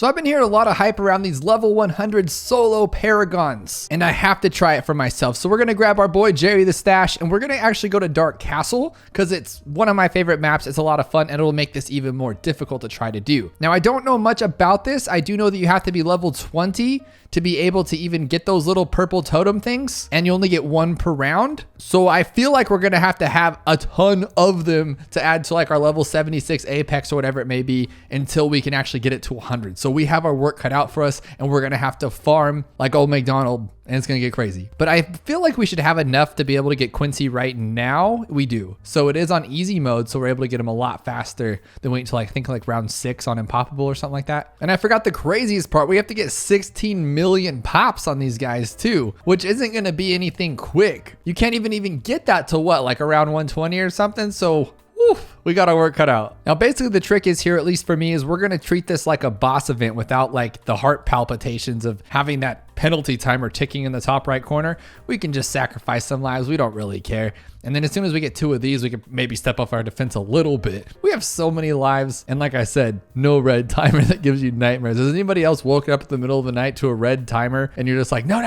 So I've been hearing a lot of hype around these level 100 solo Paragons, and I have to try it for myself. So we're gonna grab our boy Jerry the Stash, and we're gonna actually go to Dark Castle because it's one of my favorite maps. It's a lot of fun, and it'll make this even more difficult to try to do. Now, I don't know much about this. I do know that you have to be level 20 to be able to even get those little purple totem things, and you only get one per round. So I feel like we're gonna have to have a ton of them to add to like our level 76 Apex or whatever it may be until we can actually get it to 100. So we have our work cut out for us, and we're gonna have to farm like old McDonald, and it's gonna get crazy. But I feel like we should have enough to be able to get Quincy right now. We do. So it is on easy mode, so we're able to get him a lot faster than wait until I think like round 6 on Impoppable or something like that. And I forgot the craziest part. We have to get 16 million pops on these guys too, which isn't gonna be anything quick. You can't even get that to what, like around 120 or something? So we got our work cut out. Now, basically the trick is here, at least for me, is we're going to treat this like a boss event without like the heart palpitations of having that penalty timer ticking in the top right corner. We can just sacrifice some lives. We don't really care. And then as soon as we get 2 of these, we can maybe step off our defense a little bit. We have so many lives. And like I said, no red timer that gives you nightmares. Has anybody else woken up in the middle of the night to a red timer and you're just like, no,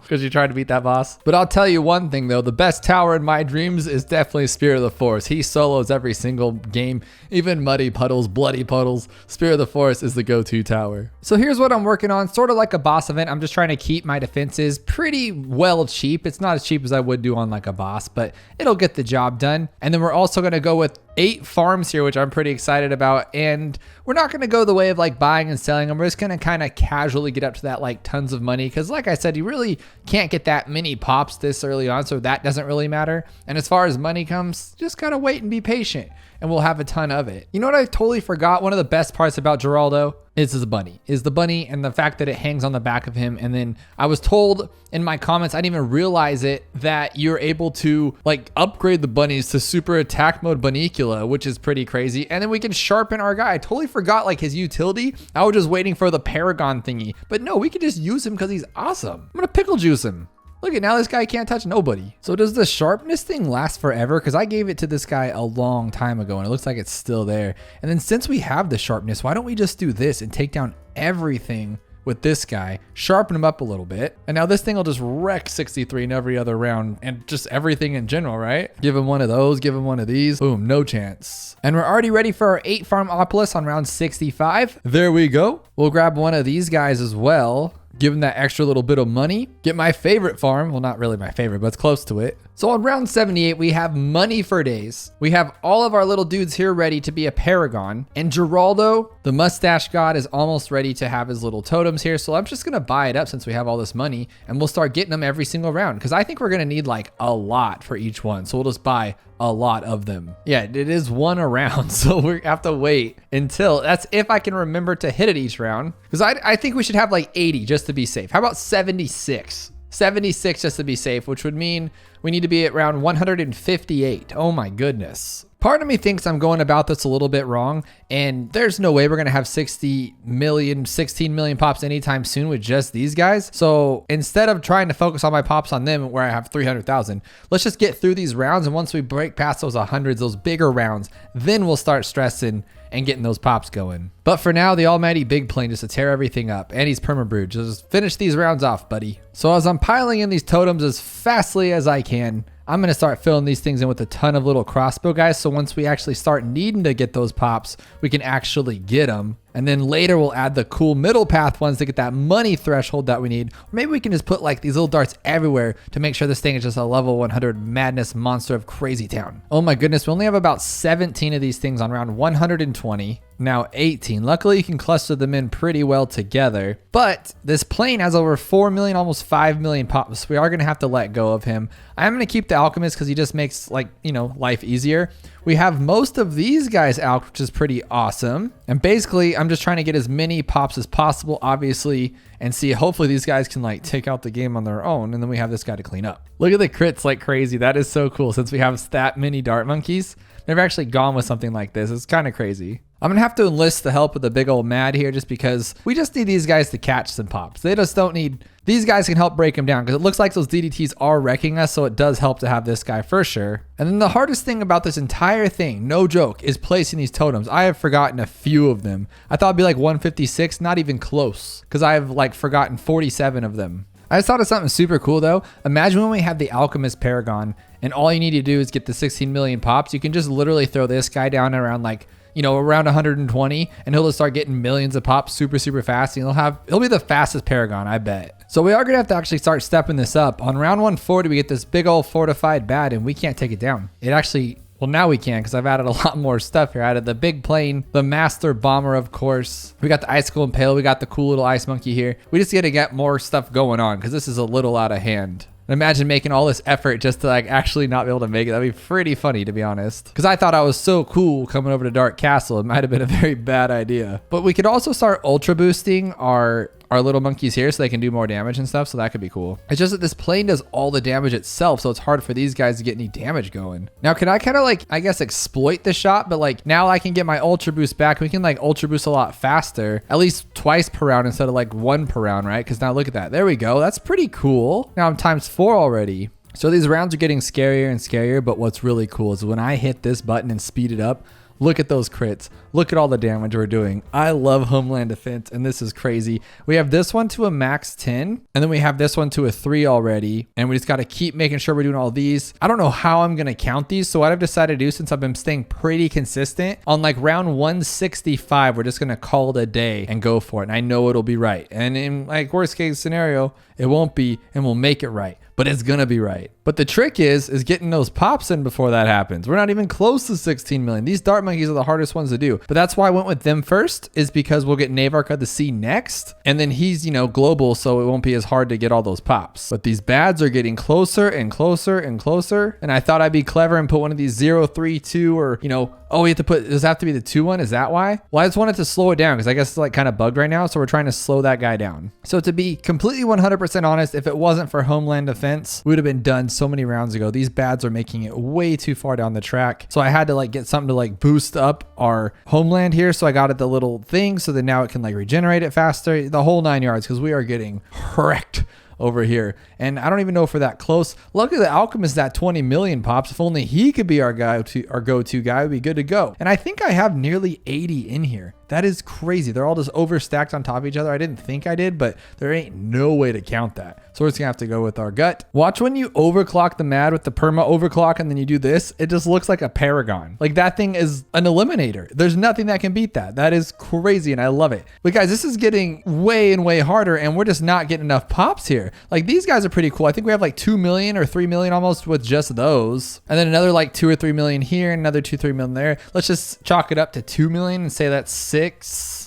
because you're trying to beat that boss? But I'll tell you one thing though, the best tower in my dreams is definitely Spirit of the Forest. He solos every single game, even muddy puddles, bloody puddles. Spirit of the Forest is the go-to tower. So here's what I'm working on, sort of like a boss event. I'm just trying to keep my defenses pretty well cheap. It's not as cheap as I would do on like a boss, but it'll get the job done. And then we're also going to go with 8 farms here, which I'm pretty excited about. And we're not going to go the way of like buying and selling them. We're just going to kind of casually get up to that like tons of money. Because like I said, you really can't get that many pops this early on. So that doesn't really matter. And as far as money comes, just gotta wait and be patient, and we'll have a ton of it. You know what I totally forgot? One of the best parts about Geraldo is the bunny and the fact that it hangs on the back of him. And then I was told in my comments, I didn't even realize it, that you're able to like upgrade the bunnies to super attack mode Bunnicula, which is pretty crazy. And then we can sharpen our guy. I totally forgot like his utility. I was just waiting for the Paragon thingy, but no, we can just use him because he's awesome. I'm gonna pickle juice him. Look at, now this guy can't touch nobody. So does the sharpness thing last forever? Because I gave it to this guy a long time ago and it looks like it's still there. And then since we have the sharpness, why don't we just do this and take down everything with this guy, sharpen him up a little bit. And now this thing will just wreck 63 in every other round and just everything in general, right? Give him one of those, give him one of these. Boom, no chance. And we're already ready for our 8 farm Opolis on round 65. There we go. We'll grab one of these guys as well. Give him that extra little bit of money. Get my favorite farm. Well, not really my favorite, but it's close to it. So on round 78, we have money for days. We have all of our little dudes here ready to be a Paragon. And Geraldo, the mustache god, is almost ready to have his little totems here. So I'm just going to buy it up since we have all this money. And we'll start getting them every single round. Because I think we're going to need like a lot for each one. So we'll just buy a lot of them. Yeah, it is 1 a round. So we have to wait until, that's if I can remember to hit it each round. Because I think we should have like 80 just to be safe. How about 76? 76 just to be safe, which would mean we need to be at around 158. Oh my goodness. Part of me thinks I'm going about this a little bit wrong, and there's no way we're going to have 60 million, 16 million pops anytime soon with just these guys. So instead of trying to focus all my pops on them where I have 300,000, let's just get through these rounds. And once we break past those 100s, those bigger rounds, then we'll start stressing and getting those pops going. But for now, the almighty big plane just to tear everything up. And he's perma-brewed. Just finish these rounds off, buddy. So as I'm piling in these totems as fastly as I can, I'm going to start filling these things in with a ton of little crossbow guys. So once we actually start needing to get those pops, we can actually get them. And then later we'll add the cool middle path ones to get that money threshold that we need. Or maybe we can just put like these little darts everywhere to make sure this thing is just a level 100 madness monster of crazy town. Oh my goodness, we only have about 17 of these things on round 120. Now 18. Luckily you can cluster them in pretty well together. But this plane has over 4 million, almost 5 million pops. So we are going to have to let go of him. I'm going to keep the alchemist because he just makes like, you know, life easier. We have most of these guys out, which is pretty awesome. And basically, I'm just trying to get as many pops as possible, obviously, and see, hopefully these guys can like take out the game on their own. And then we have this guy to clean up. Look at the crits like crazy. That is so cool. Since we have that many dart monkeys, never actually gone with something like this. It's kind of crazy. I'm gonna have to enlist the help of the big old Mad here just because we just need these guys to catch some pops. They just don't need, these guys can help break them down because it looks like those DDTs are wrecking us, so it does help to have this guy for sure. And then the hardest thing about this entire thing, no joke, is placing these totems. I have forgotten a few of them. I thought it'd be like 156, not even close, because I have like forgotten 47 of them. I just thought of something super cool though. Imagine when we have the Alchemist Paragon and all you need to do is get the 16 million pops. You can just literally throw this guy down around like, you know, around 120 and he'll just start getting millions of pops super fast. And he'll be the fastest Paragon, I bet. So we are gonna have to actually start stepping this up. On round 140, we get this big old fortified bat and we can't take it down. It actually, well, now we can because I've added a lot more stuff here. I added the big plane, the master bomber, of course. We got the icicle impale. We got the cool little ice monkey here. We just got to get more stuff going on because this is a little out of hand. Imagine making all this effort just to like actually not be able to make it. That'd be pretty funny, to be honest. Because I thought I was so cool coming over to Dark Castle. It might have been a very bad idea. But we could also start ultra boosting our little monkeys here so they can do more damage and stuff. So that could be cool. It's just that this plane does all the damage itself. So it's hard for these guys to get any damage going. Now, can I kind of like, I guess, exploit the shot? But like now I can get my ultra boost back. We can like ultra boost a lot faster, at least twice per round instead of like one per round, right? Because now look at that. There we go. That's pretty cool. Now I'm times 4 already. So these rounds are getting scarier and scarier. But what's really cool is when I hit this button and speed it up, look at those crits. Look at all the damage we're doing. I love Homeland Defense, and this is crazy. We have this one to a max 10, and then we have this one to a 3 already, and we just got to keep making sure we're doing all these. I don't know how I'm going to count these, so what I've decided to do, since I've been staying pretty consistent, on like round 165, we're just going to call it a day and go for it, and I know it'll be right. And in like worst case scenario, it won't be, and we'll make it right. But it's gonna be right. But the trick is getting those pops in before that happens. We're not even close to 16 million. These dart monkeys are the hardest ones to do. But that's why I went with them first, is because we'll get Navark of the Sea next. And then he's, you know, global, so it won't be as hard to get all those pops. But these bads are getting closer and closer and closer. And I thought I'd be clever and put one of these 0, 3, 2, or, you know, oh, we have to put, does it have to be the 2 one? Is that why? Well, I just wanted to slow it down because I guess it's like kind of bugged right now. So we're trying to slow that guy down. So to be completely 100% honest, if it wasn't for Homeland Defense, we would have been done so many rounds ago. These bads are making it way too far down the track. So I had to like get something to like boost up our Homeland here. So I got it the little thing so that now it can like regenerate it faster, the whole 9 yards, because we are getting wrecked over here. And I don't even know if we're that close. Luckily the Alchemist at 20 million pops. If only he could be our go-to guy, we'd be good to go. And I think I have nearly 80 in here. That is crazy. They're all just overstacked on top of each other. I didn't think I did, but there ain't no way to count that. So we're just gonna have to go with our gut. Watch when you overclock the Mad with the perma overclock and then you do this, it just looks like a Paragon. Like that thing is an eliminator. There's nothing that can beat that. That is crazy and I love it. But guys, this is getting way and way harder and we're just not getting enough pops here. Like these guys are pretty cool. I think we have like 2 million or 3 million almost with just those. And then another like 2 or 3 million here, another 2, 3 million there. Let's just chalk it up to 2 million and say that's 6.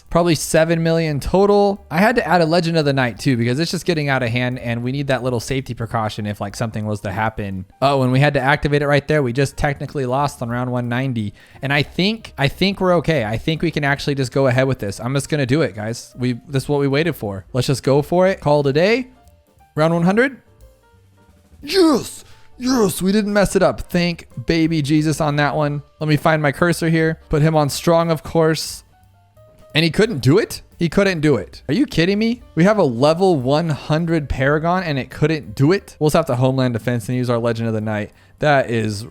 Probably 7 million total. I had to add a Legend of the Night too because it's just getting out of hand and we need that little safety precaution if like something was to happen. Oh, and we had to activate it right there. We just technically lost on round 190. And I think we're okay. I think we can actually just go ahead with this. I'm just gonna do it, guys. This is what we waited for. Let's just go for it. Call it a day. Round 100. Yes! Yes, we didn't mess it up. Thank baby Jesus on that one. Let me find my cursor here. Put him on strong, of course. And he couldn't do it? He couldn't do it. Are you kidding me? We have a level 100 Paragon and it couldn't do it? We'll just have to Homeland Defense and use our Legend of the Night. That is...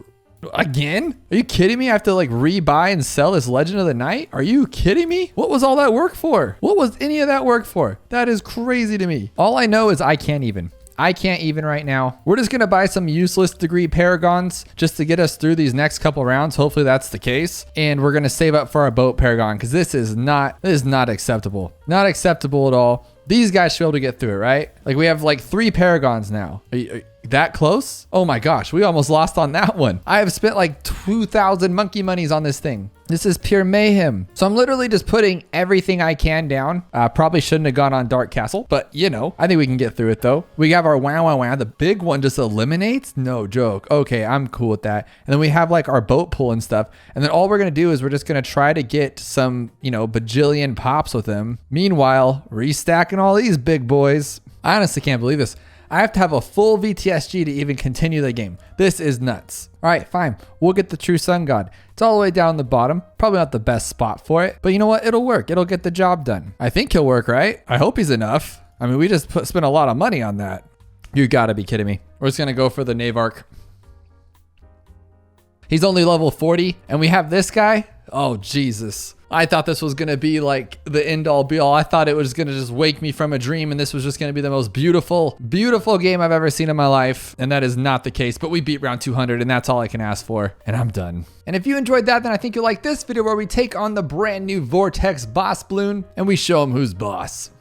Again? Are you kidding me? I have to like rebuy and sell this Legend of the Night? Are you kidding me? What was all that work for? What was any of that work for? That is crazy to me. All I know is I can't even. I can't even right now. We're just gonna buy some useless degree Paragons just to get us through these next couple rounds. Hopefully that's the case. And we're gonna save up for our boat Paragon because this is not acceptable. Not acceptable at all. These guys should be able to get through it, right? Like we have like 3 Paragons now. Are you that close? Oh my gosh, we almost lost on that one. I have spent like 2,000 monkey monies on this thing. This is pure mayhem. So I'm literally just putting everything I can down. Probably shouldn't have gone on Dark Castle, but you know, I think we can get through it though. We have our wow. The big one just eliminates? No joke. Okay, I'm cool with that. And then we have like our boat pull and stuff. And then all we're gonna do is we're just gonna try to get some, you know, bajillion pops with them. Meanwhile, restacking all these big boys. I honestly can't believe this. I have to have a full VTSG to even continue the game. This is nuts. All right, fine. We'll get the True Sun God. It's all the way down the bottom. Probably not the best spot for it, but you know what? It'll work. It'll get the job done. I think he'll work, right? I hope he's enough. I mean, we just spent a lot of money on that. You gotta be kidding me. We're just gonna go for the Navark. He's only level 40, and we have this guy. Oh, Jesus. I thought this was gonna be like the end all be all. I thought it was gonna just wake me from a dream, and this was just gonna be the most beautiful, beautiful game I've ever seen in my life. And that is not the case, but we beat round 200, and that's all I can ask for, and I'm done. And if you enjoyed that, then I think you'll like this video where we take on the brand new Vortex boss Bloon, and we show him who's boss.